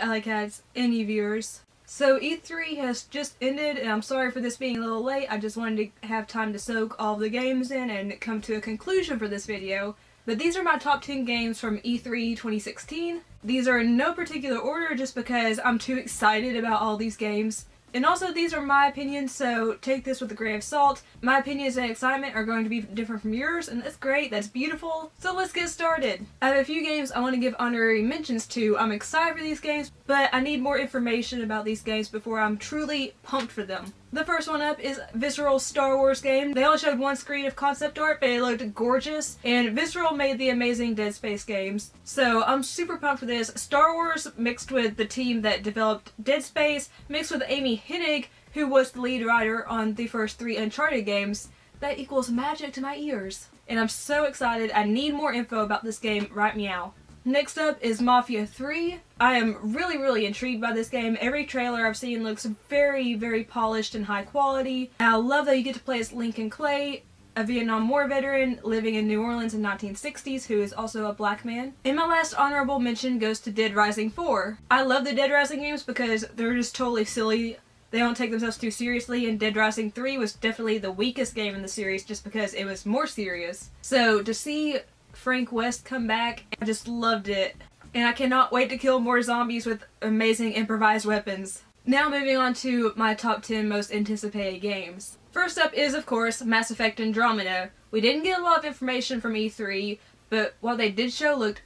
Alycats, and you viewers. So E3 has just ended, and I'm sorry for this being a little late. I just wanted to have time to soak all the games in and come to a conclusion for this video. But these are my top 10 games from E3 2016. These are in no particular order just because I'm too excited about all these games. And also, these are my opinions, so take this with a grain of salt. My opinions and excitement are going to be different from yours, and that's great, that's beautiful. So let's get started. I have a few games I want to give honorary mentions to. I'm excited for these games, but I need more information about these games before I'm truly pumped for them. The first one up is Visceral's Star Wars game. They only showed one screen of concept art, but it looked gorgeous, and Visceral made the amazing Dead Space games. So I'm super pumped for this. Star Wars mixed with the team that developed Dead Space, mixed with Amy Hennig, who was the lead writer on the first 3 Uncharted games. That equals magic to my ears. And I'm so excited. I need more info about this game right meow. Next up is Mafia 3. I am really intrigued by this game. Every trailer I've seen looks very polished and high quality. And I love that you get to play as Lincoln Clay, a Vietnam War veteran living in New Orleans in 1960s who is also a black man. And my last honorable mention goes to Dead Rising 4. I love the Dead Rising games because they're just totally silly. They don't take themselves too seriously, and Dead Rising 3 was definitely the weakest game in the series just because it was more serious. So to see Frank West come back, I just loved it. And I cannot wait to kill more zombies with amazing improvised weapons. Now moving on to my top 10 most anticipated games. First up is, of course, Mass Effect Andromeda. We didn't get a lot of information from E3, but what they did show looked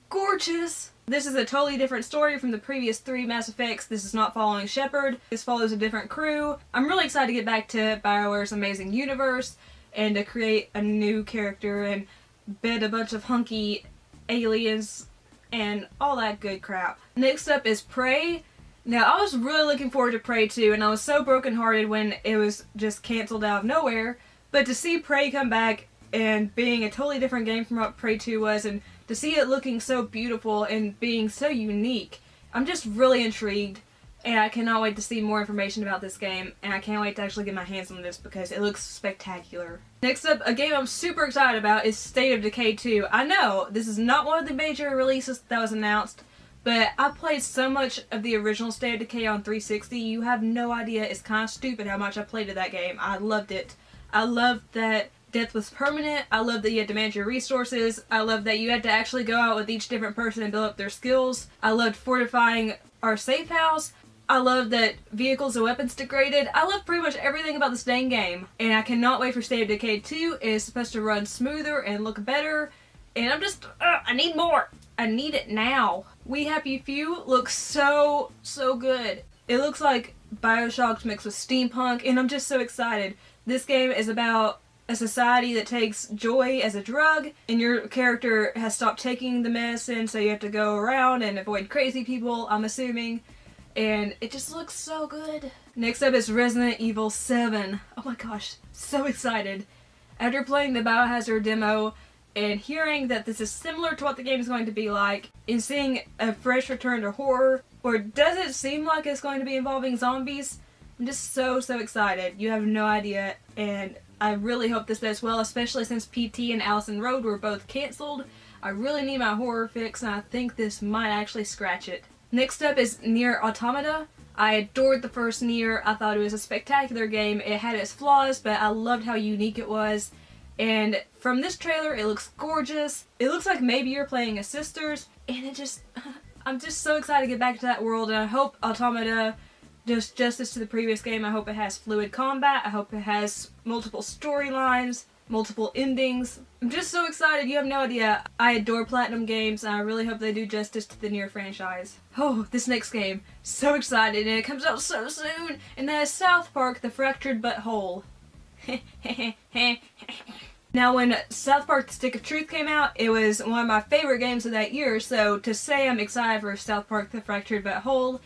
gorgeous. This is a totally different story from the previous 3 Mass Effects. This is not following Shepard. This follows a different crew. I'm really excited to get back to BioWare's amazing universe and to create a new character and bed a bunch of hunky aliens and all that good crap. Next up is Prey. Now, I was really looking forward to Prey 2, and I was so brokenhearted when it was just cancelled out of nowhere. But to see Prey come back and being a totally different game from what Prey 2 was, and to see it looking so beautiful and being so unique, I'm just really intrigued. And I cannot wait to see more information about this game, and I can't wait to actually get my hands on this because it looks spectacular. Next up, a game I'm super excited about is State of Decay 2. I know, this is not one of the major releases that was announced, but I played so much of the original State of Decay on 360, you have no idea. It's kind of stupid how much I played of that game. I loved it. I loved that death was permanent. I loved that you had to manage your resources. I loved that you had to actually go out with each different person and build up their skills. I loved fortifying our safe house. I love that vehicles and weapons degraded. I love pretty much everything about this dang game. And I cannot wait for State of Decay 2. It is supposed to run smoother and look better. And I'm just, I need more. I need it now. We Happy Few looks so good. It looks like Bioshock mixed with steampunk, and I'm just so excited. This game is about a society that takes joy as a drug, and your character has stopped taking the medicine, so you have to go around and avoid crazy people, I'm assuming. And it just looks so good. Next up is Resident Evil 7. Oh my gosh, so excited. After playing the Biohazard demo and hearing that this is similar to what the game is going to be like, and seeing a fresh return to horror, or does it seem like it's going to be involving zombies? I'm just so excited. You have no idea, and I really hope this does well, especially since PT and Allison Road were both cancelled. I really need my horror fix, and I think this might actually scratch it. Next up is NieR Automata. I adored the first NieR. I thought it was a spectacular game. It had its flaws, but I loved how unique it was. And from this trailer, it looks gorgeous. It looks like maybe you're playing as sisters, and I'm just so excited to get back to that world, and I hope Automata does justice to the previous game. I hope it has fluid combat. I hope it has multiple storylines, multiple endings. I'm just so excited, you have no idea. I adore Platinum games, and I really hope they do justice to the NieR franchise. Oh, this next game. So excited, and it comes out so soon! And that is South Park: The Fractured Butthole. Now, when South Park: The Stick of Truth came out, it was one of my favorite games of that year, so to say I'm excited for South Park: The Fractured Butthole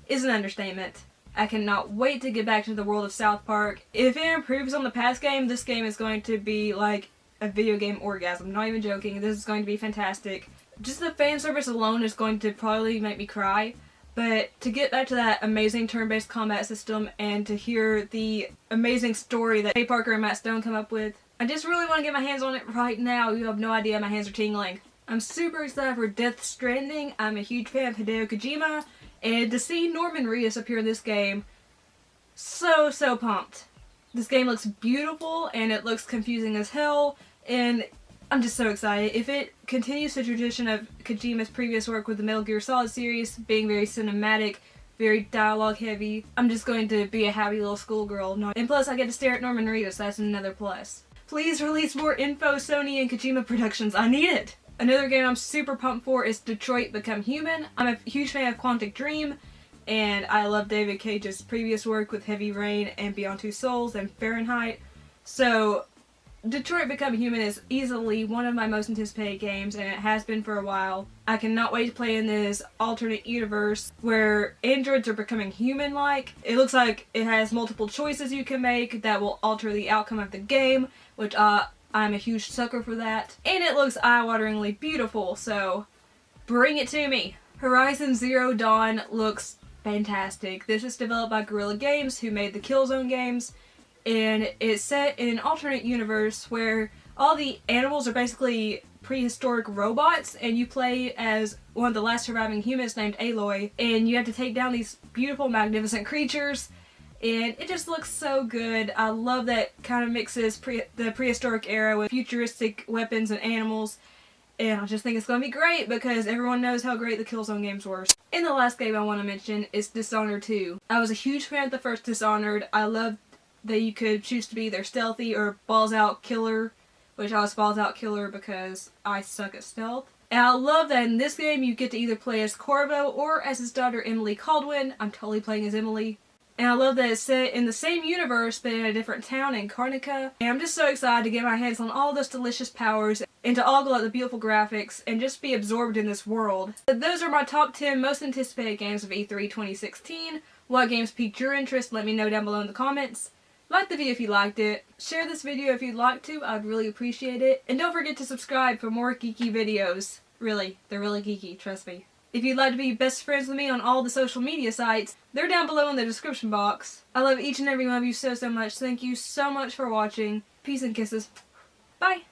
is an understatement. I cannot wait to get back to the world of South Park. If it improves on the past game, this game is going to be like a video game orgasm. Not even joking. This is going to be fantastic. Just the fan service alone is going to probably make me cry. But to get back to that amazing turn-based combat system and to hear the amazing story that Trey Parker and Matt Stone come up with, I just really want to get my hands on it right now. You have no idea, my hands are tingling. I'm super excited for Death Stranding. I'm a huge fan of Hideo Kojima, And to see Norman Reedus appear in this game, so pumped. This game looks beautiful and it looks confusing as hell, and I'm just so excited. If it continues the tradition of Kojima's previous work with the Metal Gear Solid series, being very cinematic, very dialogue heavy, I'm just going to be a happy little schoolgirl. And plus I get to stare at Norman Reedus, that's another plus. Please release more info, Sony and Kojima Productions, I need it! Another game I'm super pumped for is Detroit Become Human. I'm a huge fan of Quantic Dream, and I love David Cage's previous work with Heavy Rain and Beyond Two Souls and Fahrenheit. So Detroit Become Human is easily one of my most anticipated games, and it has been for a while. I cannot wait to play in this alternate universe where androids are becoming human-like. It looks like it has multiple choices you can make that will alter the outcome of the game, which I'm a huge sucker for that. And it looks eye-wateringly beautiful, so bring it to me! Horizon Zero Dawn looks fantastic. This is developed by Guerrilla Games, who made the Killzone games, and it's set in an alternate universe where all the animals are basically prehistoric robots, and you play as one of the last surviving humans named Aloy, and you have to take down these beautiful, magnificent creatures, and it just looks so good. I love that kind of mixes the prehistoric era with futuristic weapons and animals, and I just think it's going to be great because everyone knows how great the Killzone games were. And the last game I want to mention is Dishonored 2. I was a huge fan of the first Dishonored. I loved that you could choose to be either stealthy or balls out killer, which I was balls out killer because I suck at stealth. And I love that in this game you get to either play as Corvo or as his daughter Emily Caldwin. I'm totally playing as Emily. And I love that it's set in the same universe but in a different town in Karnica. And I'm just so excited to get my hands on all those delicious powers and to ogle at the beautiful graphics and just be absorbed in this world. Those are my top 10 most anticipated games of E3 2016. What games piqued your interest? Let me know down below in the comments. Like the video if you liked it. Share this video if you'd like to. I'd really appreciate it. And don't forget to subscribe for more geeky videos. Really, they're really geeky, trust me. If you'd like to be best friends with me on all the social media sites, they're down below in the description box. I love each and every one of you so much. Thank you so much for watching. Peace and kisses. Bye!